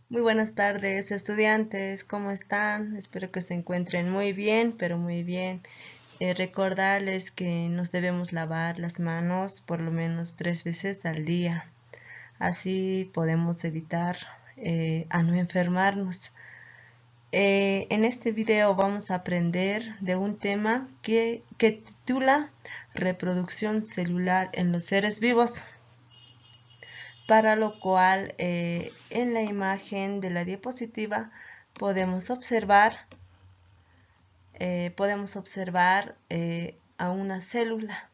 Muy buenas tardes, estudiantes, ¿cómo están? Espero que se encuentren muy bien, pero muy bien. Recordarles que nos debemos lavar las manos por lo menos 3 veces al día. Así podemos evitar a no enfermarnos. En este video vamos a aprender de un tema que titula Reproducción celular en los seres vivos. Para lo cual en la imagen de la diapositiva podemos observar a una célula,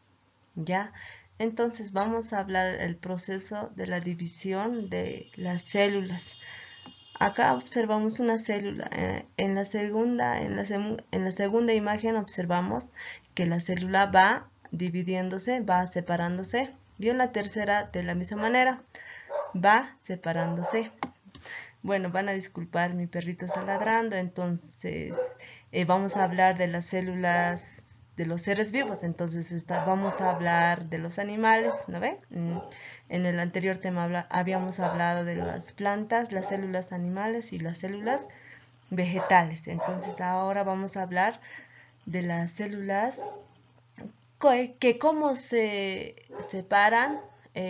¿ya? Entonces vamos a hablar el proceso de la división de las células. Acá observamos una célula. En la segunda imagen observamos que la célula va dividiéndose, va separándose. Y en la tercera de la misma manera va separándose. Bueno, van a disculpar, mi perrito está ladrando, entonces vamos a hablar de las células de los seres vivos, entonces vamos a hablar de los animales, ¿no ve? En el anterior tema habíamos hablado de las plantas, las células animales y las células vegetales, entonces ahora vamos a hablar de las células que cómo se separan,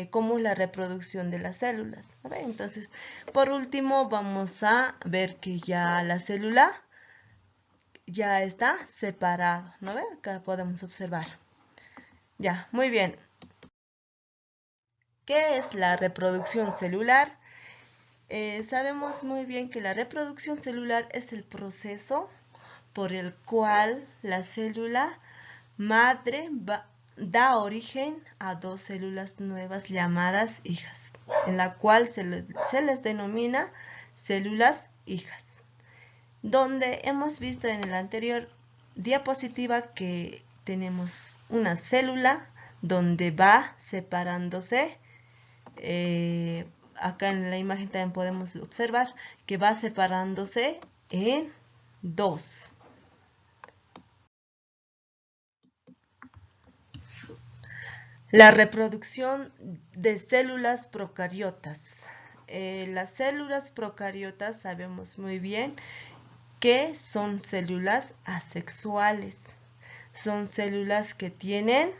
cómo es la reproducción de las células. ¿Vale? Entonces, por último, vamos a ver que ya la célula ya está separada. ¿No ve? Acá podemos observar. Ya, muy bien. ¿Qué es la reproducción celular? Sabemos muy bien que la reproducción celular es el proceso por el cual la célula madre da origen a dos células nuevas llamadas hijas, en la cual se les denomina células hijas. Donde hemos visto en la anterior diapositiva que tenemos una célula donde va separándose. Acá en la imagen también podemos observar que va separándose en dos. La reproducción de células procariotas. Las células procariotas sabemos muy bien que son células asexuales. Son células que tienen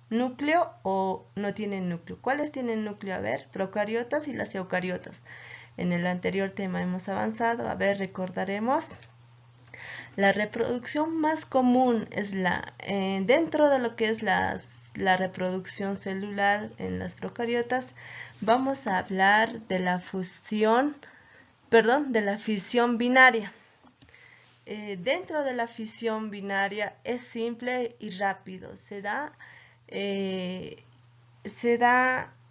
núcleo o no tienen núcleo. ¿Cuáles tienen núcleo? A ver, procariotas y las eucariotas. En el anterior tema hemos avanzado. A ver, recordaremos. La reproducción más común es dentro de lo que es la reproducción celular en las procariotas, vamos a hablar de la de la fisión binaria. Dentro de la fisión binaria es simple y rápido. Se da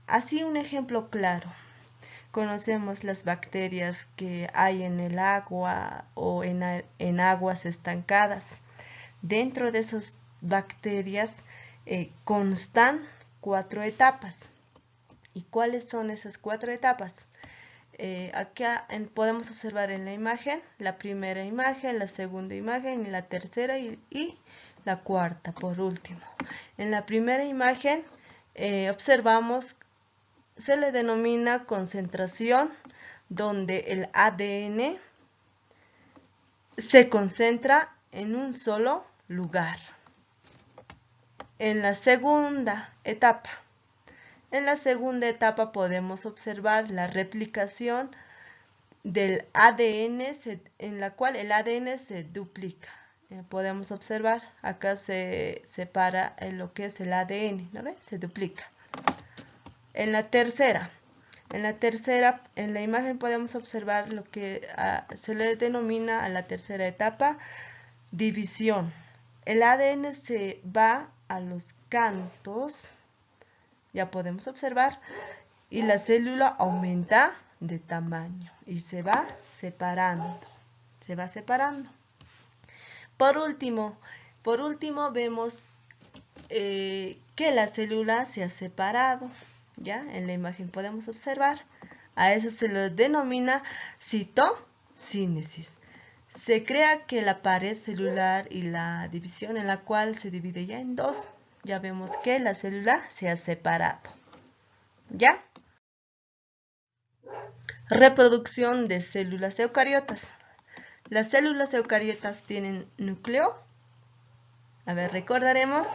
así un ejemplo claro. Conocemos las bacterias que hay en el agua o en aguas estancadas. Dentro de esas bacterias constan 4 etapas. ¿Y cuáles son esas 4 etapas? Acá podemos observar en la imagen, la primera imagen, la segunda imagen, la tercera y la cuarta por último. En la primera imagen observamos, se le denomina concentración, donde el ADN se concentra en un solo lugar. En la segunda etapa podemos observar la replicación del ADN en la cual el ADN se duplica. Podemos observar, acá se separa en lo que es el ADN, ¿no ve? Se duplica. En la tercera, en la imagen podemos observar lo que se le denomina a la tercera etapa división. El ADN se va a los cantos, ya podemos observar, y la célula aumenta de tamaño y se va separando. Por último vemos que la célula se ha separado. Ya en la imagen podemos observar. A eso se le denomina citocínesis. Se crea que la pared celular y la división en la cual se divide ya en dos, ya vemos que la célula se ha separado. ¿Ya? Reproducción de células eucariotas. Las células eucariotas tienen núcleo. A ver, recordaremos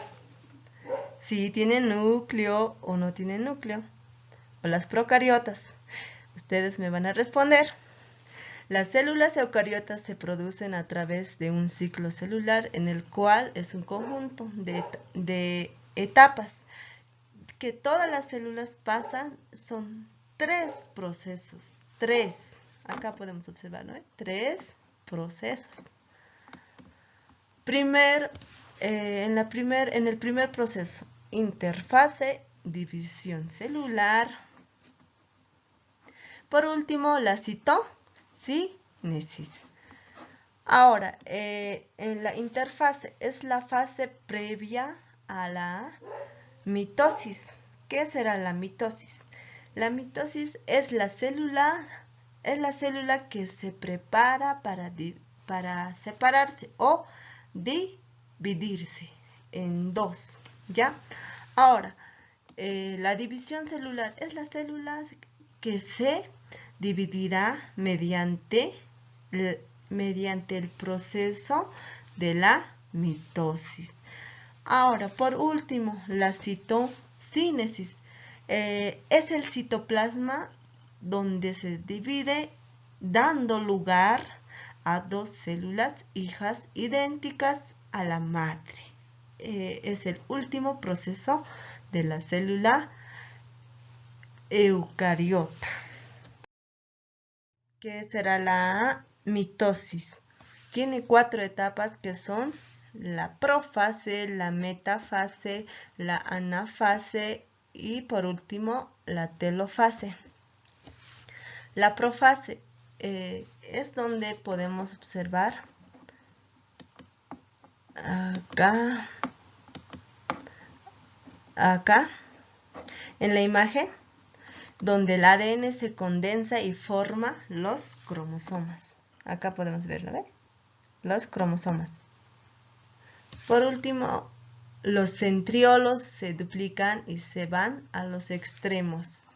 si tienen núcleo o no tienen núcleo. O las procariotas. Ustedes me van a responder. Las células eucariotas se producen a través de un ciclo celular en el cual es un conjunto de etapas que todas las células pasan. Son 3 procesos. 3. Acá podemos observar, ¿no? 3 procesos. En el primer proceso, interfase, división celular. Por último, la citocinesis. Ahora, en la interfase es la fase previa a la mitosis. ¿Qué será la mitosis? La mitosis es la célula que se prepara para separarse o dividirse en 2, ¿ya? Ahora, la división celular es la célula que se dividirá mediante el proceso de la mitosis. Ahora, por último, la citocinesis. Es el citoplasma donde se divide, dando lugar a 2 células hijas idénticas a la madre. Es el último proceso de la célula eucariota. ¿Qué será la mitosis? Tiene 4 etapas que son la profase, la metafase, la anafase y por último la telofase. La profase es donde podemos observar acá en la imagen, donde el ADN se condensa y forma los cromosomas. Acá podemos verlo, ¿ven? Los cromosomas. Por último, los centriolos se duplican y se van a los extremos.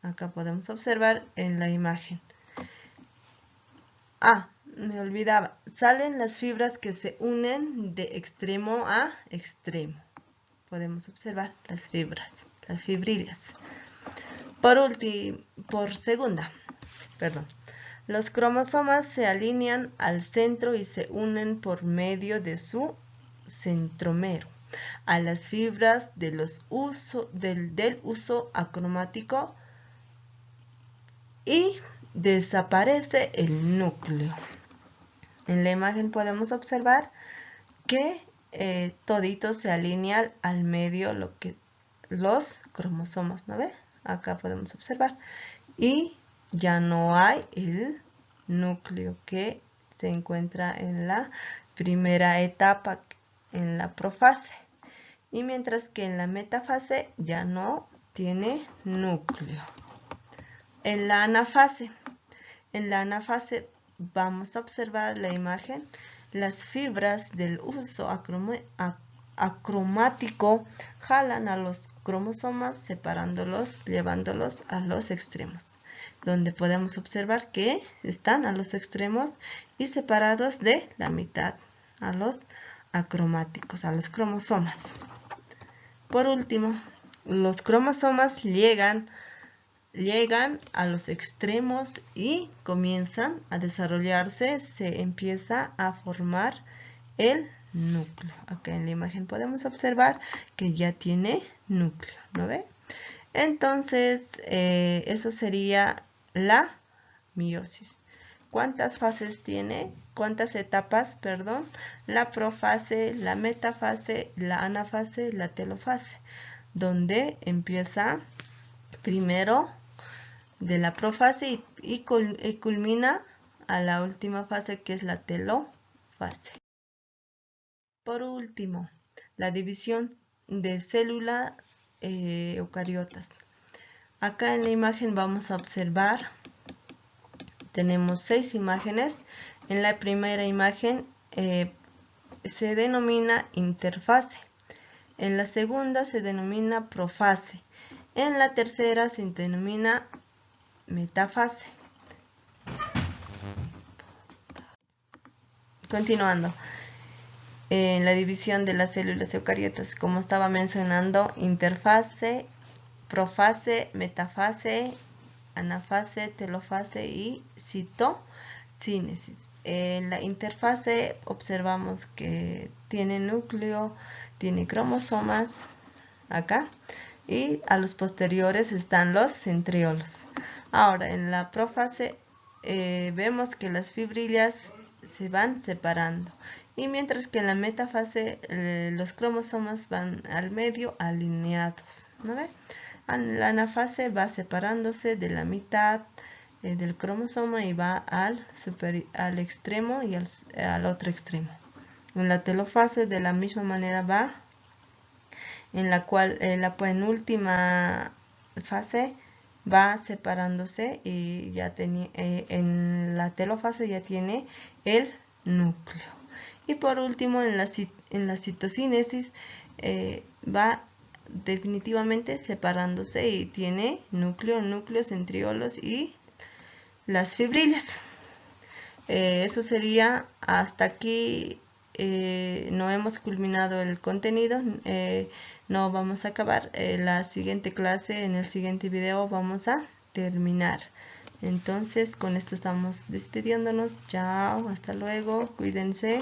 Acá podemos observar en la imagen. Me olvidaba. Salen las fibras que se unen de extremo a extremo. Podemos observar las fibras, las fibrilas. Los cromosomas se alinean al centro y se unen por medio de su centrómero a las fibras del uso acromático y desaparece el núcleo. En la imagen podemos observar que todito se alinea al medio los cromosomas, ¿no ve? Acá podemos observar. Y ya no hay el núcleo que se encuentra en la primera etapa, en la profase. Y mientras que en la metafase ya no tiene núcleo. En la anafase vamos a observar la imagen. Las fibras del uso acromático jalan a los cromosomas, separándolos, llevándolos a los extremos, donde podemos observar que están a los extremos y separados de la mitad a los acromáticos, a los cromosomas. Por último, los cromosomas llegan a los extremos y comienzan a desarrollarse, se empieza a formar el núcleo. Acá en la imagen podemos observar que ya tiene núcleo, ¿no ve? Entonces, eso sería la meiosis. ¿Cuántas fases tiene? ¿Cuántas etapas? Perdón. La profase, la metafase, la anafase, la telofase, donde empieza primero de la profase y culmina a la última fase, que es la telofase. Por último, la división de células eucariotas. Acá en la imagen vamos a observar, tenemos 6 imágenes. En la primera imagen se denomina interfase. En la segunda se denomina profase. En la tercera se denomina metafase. Continuando, en la división de las células eucariotas, como estaba mencionando, interfase, profase, metafase, anafase, telofase y citocínesis. En la interfase observamos que tiene núcleo, tiene cromosomas acá, y a los posteriores están los centriolos. Ahora, en la profase vemos que las fibrillas se van separando, y mientras que en la metafase los cromosomas van al medio alineados, ¿no ve? La anafase va separándose de la mitad del cromosoma y va al extremo y al otro extremo. En la telofase de la misma manera va, en la cual la penúltima fase va separándose y ya en la telofase ya tiene el núcleo. Y por último, en la citocinesis va definitivamente separándose y tiene núcleo, centriolos y las fibrillas. Eso sería hasta aquí. No hemos culminado el contenido, no vamos a acabar. La siguiente clase, en el siguiente video vamos a terminar. Entonces con esto estamos despidiéndonos. Chao, hasta luego, cuídense.